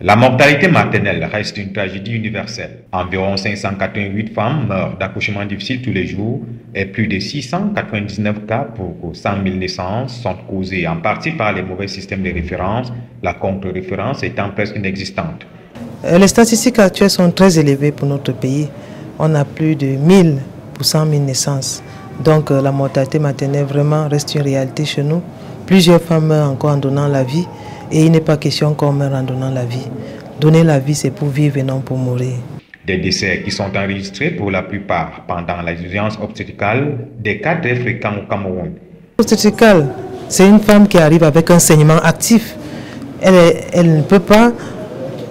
La mortalité maternelle reste une tragédie universelle. Environ 588 femmes meurent d'accouchements difficiles tous les jours et plus de 699 cas pour 100 000 naissances sont causés en partie par les mauvais systèmes de référence, la contre-référence étant presque inexistante. Les statistiques actuelles sont très élevées pour notre pays. On a plus de 1000 pour 100 000 naissances. Donc la mortalité maternelle vraiment reste une réalité chez nous. Plusieurs femmes meurent encore en donnant la vie. Et il n'est pas question qu'on meure en donnant la vie. Donner la vie, c'est pour vivre et non pour mourir. Des décès qui sont enregistrés pour la plupart pendant les urgences obstétricales, des cas très fréquents au Cameroun. Obstétricale, c'est une femme qui arrive avec un saignement actif. Elle ne peut pas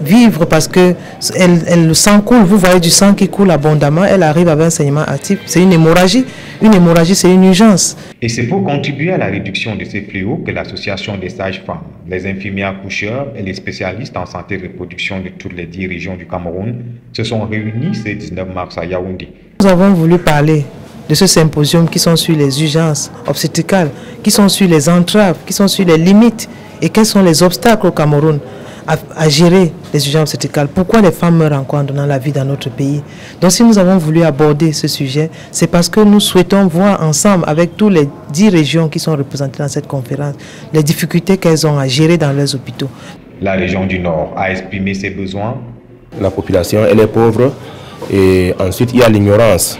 vivre parce que le sang coule. Vous voyez du sang qui coule abondamment. Elle arrive avec un saignement actif. C'est une hémorragie. Une hémorragie, c'est une urgence. Et c'est pour contribuer à la réduction de ces fléaux que l'association des sages-femmes, les infirmiers accoucheurs et les spécialistes en santé et reproduction de toutes les 10 régions du Cameroun se sont réunis ce 19 mars à Yaoundé. Nous avons voulu parler de ce symposium qui sont sur les urgences obstétricales, qui sont sur les entraves, qui sont sur les limites et quels sont les obstacles au Cameroun à gérer les urgences obstétricales. Pourquoi les femmes meurent encore en donnant la vie dans notre pays? Donc si nous avons voulu aborder ce sujet, c'est parce que nous souhaitons voir ensemble avec toutes les 10 régions qui sont représentées dans cette conférence, les difficultés qu'elles ont à gérer dans leurs hôpitaux. La région du Nord a exprimé ses besoins. La population, elle est pauvre et ensuite il y a l'ignorance.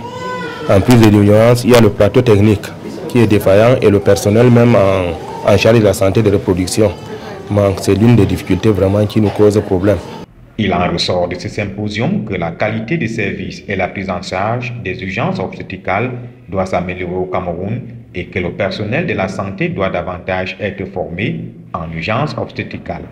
En plus de l'ignorance, il y a le plateau technique qui est défaillant et le personnel même en charge de la santé et de la reproduction. C'est l'une des difficultés vraiment qui nous cause problème. Il en ressort de ce symposium que la qualité des services et la prise en charge des urgences obstétricales doit s'améliorer au Cameroun et que le personnel de la santé doit davantage être formé en urgences obstétricales.